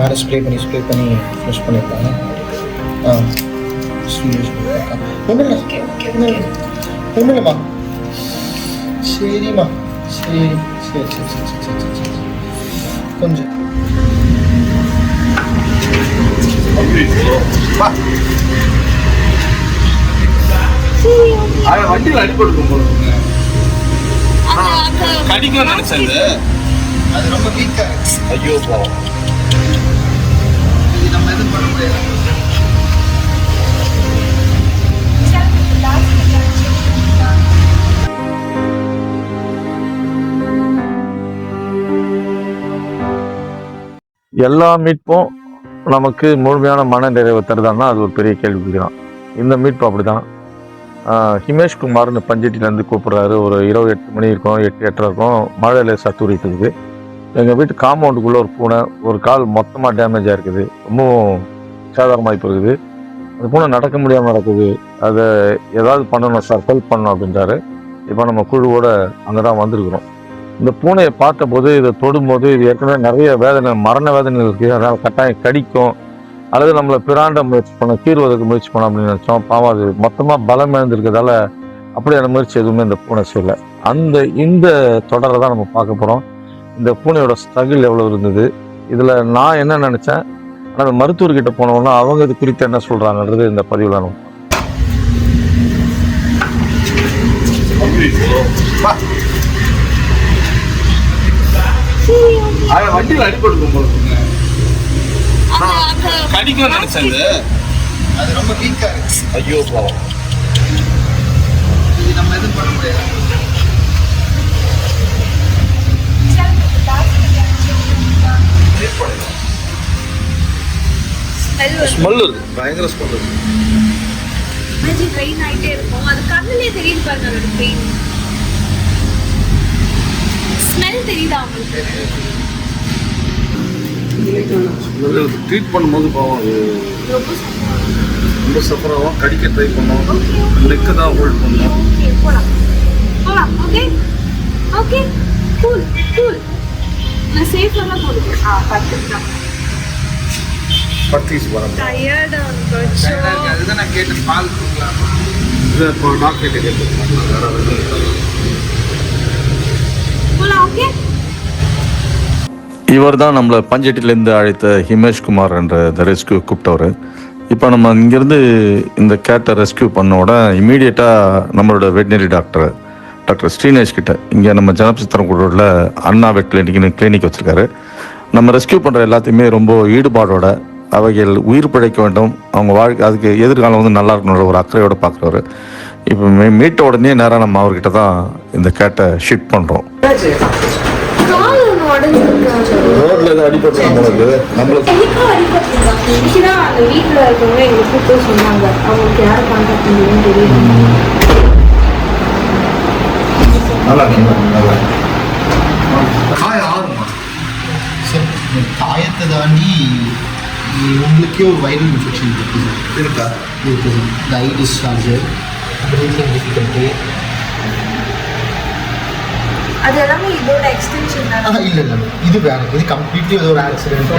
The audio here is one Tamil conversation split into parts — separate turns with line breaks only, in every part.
மேலே ஸ்ப்ரே பண்ணி ஃப்ரெஷ் பண்ணியிருக்காங்க. ஒன்றும் இல்லை ஒன்றும் இல்லைம்மா. சரிம்மா சரி சரி சரி சரி சரி சரி சரி கொஞ்சம்
வண்டியில் அடிப்படுக்கும் கடிக்கும் நினைச்சது.
அது ரொம்ப வீக்காக இருக்கு.
ஐயோ பாவம்.
இது நம்ம எதுவும் பண்ண முடியாது.
எல்லா மீட்பும் நமக்கு முழுமையான மன நிறைவு தருதான்னா அது ஒரு பெரிய கேள்வி தான். இந்த மீட்பு அப்படிதான். ஹிமேஷ் குமார்னு பஞ்சட்டிலேருந்து கூப்பிட்றாரு. ஒரு 28 மணி இருக்கும், 8-8:30 இருக்கும். மழை லேசாக தூரிட்டு இருக்குது. எங்கள் வீட்டு காம்பவுண்டுக்குள்ளே ஒரு பூனை, ஒரு கால் மொத்தமாக டேமேஜ் ஆகிருக்குது. ரொம்பவும் சாதாரணமாக இருக்குது. அந்த பூனை நடக்க முடியாமல் நடக்குது. அதை ஏதாவது பண்ணணும் சார், ஹெல்ப் பண்ணணும் அப்படின்றாரு. இப்போ நம்ம குழுவோட அங்கே தான் வந்திருக்கிறோம். இந்த பூனையை பார்த்தபோது, இதை தொடும்போது, இது ஏற்கனவே நிறைய வேதனை, மரண வேதனை இருக்குது. அதனால் கட்டாயம் கடிக்கும் அல்லது நம்மளை பிராண்ட முயற்சி பண்ண, கீறுவதற்கு முயற்சி பண்ணோம் அப்படின்னு நினச்சோம். பாவம் அது மொத்தமாக பலம் இழந்திருக்கிறதால அப்படியான முயற்சி எதுவுமே இந்த பூனை செய்யலை. இந்த தொடரை தான் நம்ம பார்க்க போகிறோம். இந்த பூனையோட ஸ்ட்ரகிள் எவ்வளோ இருந்தது, இதில் நான் என்ன நினச்சேன், ஆனால் மருத்துவர்கிட்ட போனோம்னா அவங்க இது குறித்து என்ன சொல்கிறாங்கன்றது இந்த பதிவில் நம்ம
வண்டியில் அடிப்படுக்கும் கடிக்கும் நினைச்சது.
அது ரொம்ப வீக்காக இருக்கு.
ஐயோ பாவம்.
இது நம்ம எதுவும் பண்ண முடியாது.
ஸ்மெல் இருக்கு, பயங்கர ஸ்மெல் இருக்கு.
ட்ரெயின் ஆயிட்டே இருக்கும். அது கண்ணுலயே தெரியுது பாருங்க, அதோட பெயின் ஸ்மெல் தெரியுதா உங்களுக்கு?
ட்ரீட் பண்ணும்போது பாவம் அது ரொம்ப சஃபர் ஆகும். கடிக்க ட்ரை பண்ணோம், நெக்கு தான் ஹோல்ட் பண்ணோம்.
போலாம். Okay okay cool cool. நான் சேஃபா தான் போடுவேன். பார்த்துக்கலாம்.
பத்தீஸ் வரும்.
டயர்ட்
அதுதான் நான் கேட்டேன், பால் கொடுக்கலாம்.
இது இப்போ டாக்டர் கேட்டு
போலாம். ஓகே.
இவர் தான் நம்மளை பஞ்சட்டிலேருந்து அழைத்த ஹிமேஷ் குமார் என்ற இந்த ரெஸ்கியூ கூப்பிட்டவர். இப்போ நம்ம இங்கேருந்து இந்த கேட்டை ரெஸ்கியூ பண்ணோட இமீடியட்டாக நம்மளோட வெட்டினரி டாக்டர் ஸ்ரீனேஷ் கிட்ட, இங்கே நம்ம ஜனப்சித்திரம் ரோட்டில் அண்ணா வெட் கிளினிக் வச்சுருக்காரு. நம்ம ரெஸ்கியூ பண்ணுற எல்லாத்தையுமே ரொம்ப ஈடுபாடோட, அவைகள் உயிர் பிழைக்க வேண்டும், அவங்க வாழ்க்கை, அதுக்கு எதிர்காலம் வந்து நல்லா இருக்கணுன்ற ஒரு அக்கறையோடு பார்க்குறவர். இப்போ மீட்ட உடனே நேராக நம்ம அவர்கிட்ட தான் இந்த கேட்டை ஷிஃப்ட் பண்ணுறோம்.
ரோட்ல ஏதாவது அடிபட்டு நம்மளுக்கு
வீட்டில் இருக்கவங்க எங்க கூப்பிட்டு சொன்னாங்க. அவங்களுக்கு யாரை கான்டாக்ட் பண்ணுறதுன்னு தெரியல.
நல்லா
காயம் ஆகுமா? சரி, காயத்தை தாண்டி உங்களுக்கே ஒரு வைரல் இன்ஃபெக்ஷன் இருக்குது இருக்கா? இருக்குது. இந்த ஐ டிஸ்சார்ஜ், ப்ரீத்திங் டிஃபிகல்ட்டி,
அது எல்லாமே இதோட எக்ஸ்டென்ஷன் தான்.
இல்லை இல்லை, இது வேறு. இது கம்ப்ளீட்லி ஏதோ ஒரு ஆக்சிடென்ட்டு.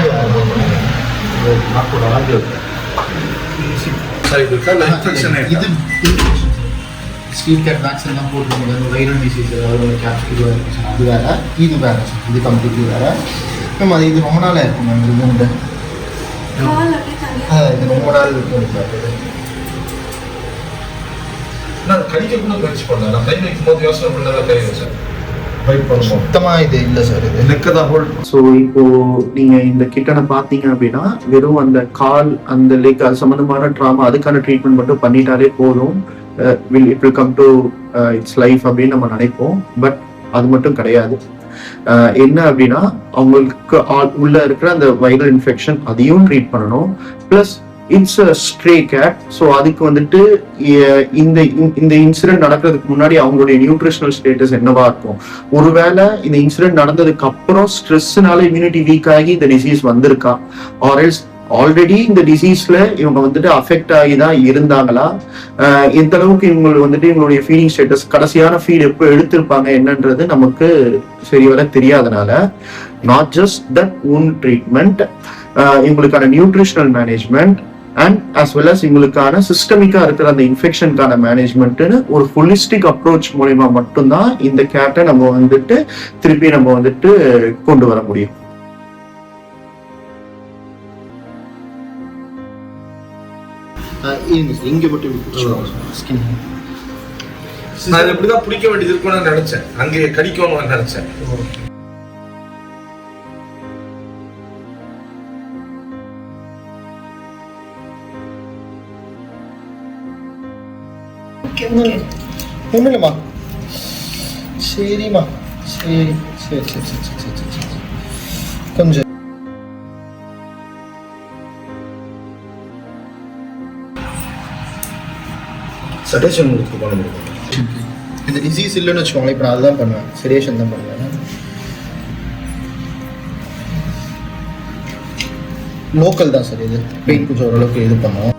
இது ஸ்டீல் கேட் வேக்சின் தான் போட்டுருக்காங்க. வைரல் டிசீஸ் ஏதாவது ஒரு கேப்சூல் இன்ஃபெக்ஷன், அது வேறு. இது வேறு, இது கம்ப்ளீட்லி வேறு. மேம் அது இது ரொம்ப நாளாக இருக்கும் மேம். இது உண்டு, இது ரொம்ப நாள்
கடிக்க கூட முயற்சி பண்ணல. நான் கை வைக்கும் போது யோசனை பண்ணதான் கை வச்சேன்.
சுத்தமாக இது இல்லை சார். இது
நெக்க தான் ஹோல்ட்.
ஸோ இப்போ நீங்க இந்த கிட்டனை பார்த்தீங்க அப்படின்னா வெறும் அந்த கால், அந்த லெக், அது சம்பந்தமான ட்ராமா, அதுக்கான ட்ரீட்மெண்ட் மட்டும் பண்ணிட்டாலே போதும். It will come to it's life அப்படின்னு நம்ம நினைப்போம். பட் அது மட்டும் கிடையாது. என்ன அப்படின்னா அவங்களுக்கு உள்ள இருக்கிற அந்த வைரல் இன்ஃபெக்ஷன் அதையும் ட்ரீட் பண்ணணும். Plus it's a stray cat. So அதுக்கு வந்துட்டு இந்த இன்சிடென்ட் நடக்கிறதுக்கு முன்னாடி அவங்களுடைய நியூட்ரிஷனல் ஸ்டேட்டஸ் என்னவா இருக்கும்? ஒருவேளை இந்த இன்சிடென்ட் நடந்ததுக்கு அப்புறம் ஸ்ட்ரெஸ்னால இம்யூனிட்டி வீக் ஆகி இந்த டிசீஸ் வந்திருக்கா, ஆர் எல்ஸ் ஆல்ரெடி இந்த டிசீஸ்ல இவங்க வந்துட்டு அஃபெக்ட் ஆகி தான் இருந்தாங்களா, எந்த அளவுக்கு இவங்களுக்கு வந்துட்டு இவங்களுடைய ஃபீடிங் ஸ்டேட்டஸ், கடைசியான ஃபீட் எப்போ எடுத்திருப்பாங்க என்னன்றது நமக்கு சரி வர தெரியாதனால not just that wound treatment, இவங்களுக்கான nutritional management and as well as இவங்களுக்கான சிஸ்டமிக்கா இருக்கிற அந்த இன்ஃபெக்ஷனுக்கான மேனேஜ்மெண்ட்னு ஒரு ஹோலிஸ்டிக் அப்ரோச் மூலமா மட்டும்தான் இந்த கேட்டை நம்ம வந்துட்டு திருப்பி நம்ம வந்துட்டு கொண்டு வர முடியும்.
இங்க மட்டும்
நான் இப்படிதான் பிடிக்க வேண்டியது இருக்கும்னு நினைச்சேன், அங்கே கடிக்கணும்னு நினைச்சேன்.
ஒன்றும் இல்லைம்மா. சரிம்மா, சரி சரி சரி சரி சரி சரி சரி கொஞ்சம்
சஜஷன் உங்களுக்கு பண்ண முடியும்.
இந்த டிசீஸ் இல்லைன்னு வச்சுக்கோங்களேன், இப்போ நான் அதுதான் பண்ணுவேன், செடேஷன் தான் பண்ணுவேன். லோக்கல் தான் சார், இது பெயின் கொஞ்சம் ஓரளவுக்கு இது பண்ணுவோம்.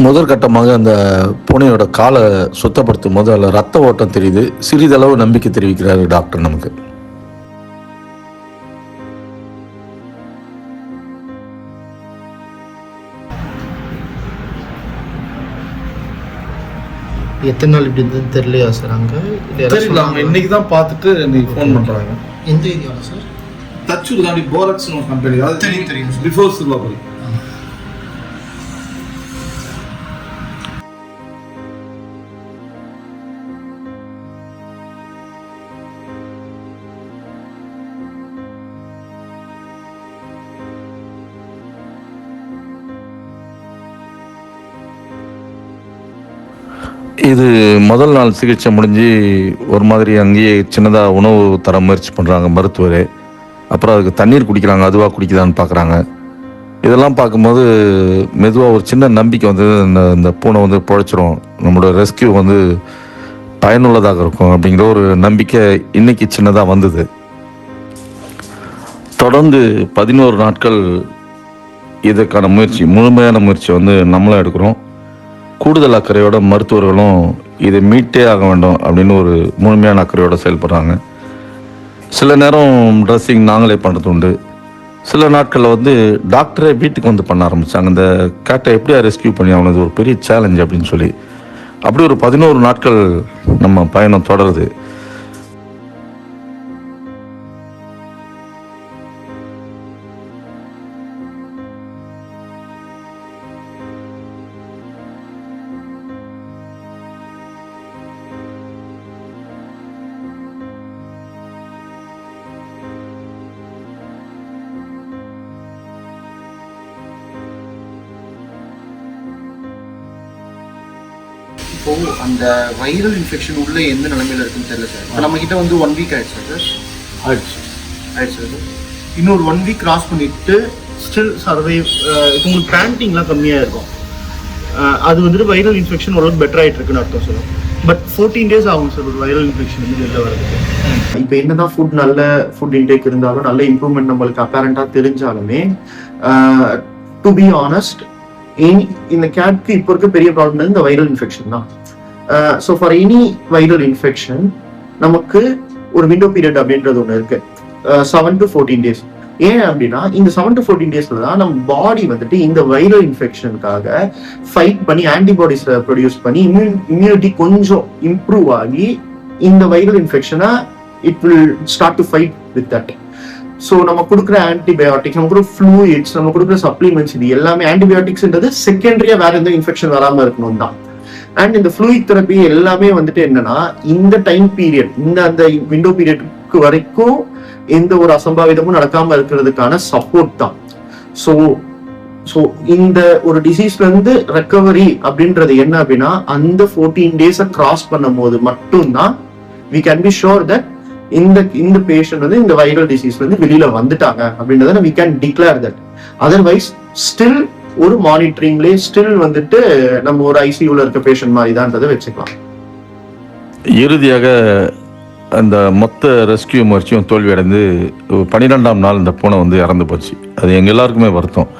முதற்கட்டமாக அந்த பூனையோட காலை சுத்தப்படுத்தும் போது அதில் ரத்த ஓட்டம் தெரியுது. சிறிதளவு நம்பிக்கை தெரிவிக்கிறாரு டாக்டர் நமக்கு.
எத்தனை நாள் இப்படி இருந்ததுன்னு தெரியலையா சார்? அங்கே
தெரியல, அவங்க இன்னைக்கு தான் பார்த்துட்டு நீங்க ஃபோன் பண்றாங்க.
எந்த ஏரியாவில் சார்?
தச்சூர் தாண்டி போரக்ஸ்னு ஒரு கம்பெனி, அது தெரியும் பிஃபோர் சில்வாபுரி.
இது முதல் நாள் சிகிச்சை முடிஞ்சு ஒரு மாதிரி அங்கேயே சின்னதாக உணவு தர முயற்சி பண்ணுறாங்க மருத்துவர். அப்புறம் அதுக்கு தண்ணீர் குடிக்கிறாங்க, அதுவாக குடிக்குதான்னு பார்க்குறாங்க. இதெல்லாம் பார்க்கும்போது மெதுவாக ஒரு சின்ன நம்பிக்கை வந்து இந்த பூனை வந்து பிழைச்சிரும், நம்மளோட ரெஸ்கியூ வந்து பயனுள்ளதாக இருக்கும் அப்படிங்கிற ஒரு நம்பிக்கை இன்னைக்கு சின்னதாக வந்தது. தொடர்ந்து 11 நாட்கள் இதற்கான முயற்சி, முழுமையான முயற்சி வந்து நம்மளும் எடுக்கிறோம். கூடுதல் அக்கறையோட மருத்துவர்களும் இதை மீட்டே ஆக வேண்டும் அப்படின்னு ஒரு முழுமையான அக்கறையோடு செயல்படுறாங்க. சில நேரம் ட்ரெஸ்ஸிங் நாங்களே பண்ணுறது உண்டு. சில நாட்களில் வந்து டாக்டரே வீட்டுக்கு வந்து பண்ண ஆரம்பித்தாங்க. இந்த கேட்டை எப்படியா ரெஸ்கியூ பண்ணி ஆகணும், ஒரு பெரிய சேலஞ்ச் அப்படின்னு சொல்லி. அப்படி ஒரு 11 நாட்கள் நம்ம பயணம் தொடருது.
இப்போ அந்த வைரல் இன்ஃபெக்ஷன் உள்ள எந்த நிலைமையில இருக்குன்னு தெரியல சார். இப்போ நம்ம கிட்ட வந்து 1 வீக் ஆயிடுச்சு சார். ஆயிடுச்சு சார். இன்னொரு 1 வீக் கிராஸ் பண்ணிட்டு ஸ்டில் சர்வைவ். இப்போ உங்களுக்கு பேண்டிங்லாம் கம்மியாக இருக்கும். அது வந்துட்டு வைரல் இன்ஃபெக்ஷன் ஓரளவுக்கு பெட்டர் ஆகிட்டு இருக்குன்னு அர்த்தம் சார். பட் 14 days ஆகும் சார் ஒரு வைரல் இன்ஃபெக்ஷன் வந்து வெளில வரதுக்கு.
இப்போ என்னதான் நல்ல ஃபுட் இன்டேக் இருந்தாலும், நல்ல இம்ப்ரூவ்மெண்ட் நம்மளுக்கு அப்பேரண்டா தெரிஞ்சாலுமே, டு பி ஆனஸ்ட், இந்த கேட்க்கு இப்போ இருக்க பெரிய ப்ராப்ளம் இந்த வைரல் இன்ஃபெக்ஷன் தான். So for any viral infection நமக்கு ஒரு விண்டோ பீரியட் அப்படின்றது ஒன்று இருக்கு, 7 to 14 days. ஏன் அப்படின்னா இந்த 7 to 14 daysல தான் நம்ம பாடி வந்துட்டு இந்த வைரல் இன்ஃபெக்ஷனுக்காக ஃபைட் பண்ணி ஆன்டிபாடிஸ் ப்ரொடியூஸ் பண்ணி இம்யூனிட்டி கொஞ்சம் இம்ப்ரூவ் ஆகி இந்த வைரல் இன்ஃபெக்ஷனை it will start to fight with that. So நம்ம கொடுக்குற ஆன்டிபயோட்டிக்ஸ், நம்ம கொடுக்குற ஃப்ளூயிட்ஸ், நம்ம கொடுக்குற சப்ளிமெண்ட்ஸ், இது எல்லாமே ஆன்டிபயோட்டிக்ஸ்ன்றது செகண்டரியா வேற எந்த இன்ஃபெக்ஷன் வராமல் இருக்கணும் தான். அண்ட் இந்த ஃப்ளூயிட் தெரப்பி எல்லாமே வந்துட்டு என்னன்னா இந்த டைம் பீரியட், இந்த அந்த விண்டோ பீரியட்க்கு வரைக்கும் எந்த ஒரு அசம்பாவிதமும் நடக்காம இருக்கிறதுக்கான சப்போர்ட் தான். ஸோ இந்த ஒரு டிசீஸ்ல இருந்து ரெக்கவரி அப்படின்றது என்ன அப்படின்னா அந்த 14 days கிராஸ் பண்ணும் போது மட்டும்தான் we can be sure that இந்த பேஷண்ட் வந்து இந்த வைரல் டிசீஸ்ல இருந்து வெளியில வந்துட்டாங்க அப்படின்றத we can declare that. Otherwise still ஒரு மானிட்டரிங்லேயே ஸ்டில் வந்துட்டு நம்ம ஒரு ஐசியூல இருக்க பேஷண்ட் மாதிரி தான்றதை வச்சுக்கலாம்.
இறுதியாக அந்த மொத்த ரெஸ்கியூ முயற்சியும் தோல்வியடைந்து 12ஆம் நாள் இந்த பூனை வந்து இறந்து போச்சு. அது எங்க எல்லாருக்குமே வருத்தம்.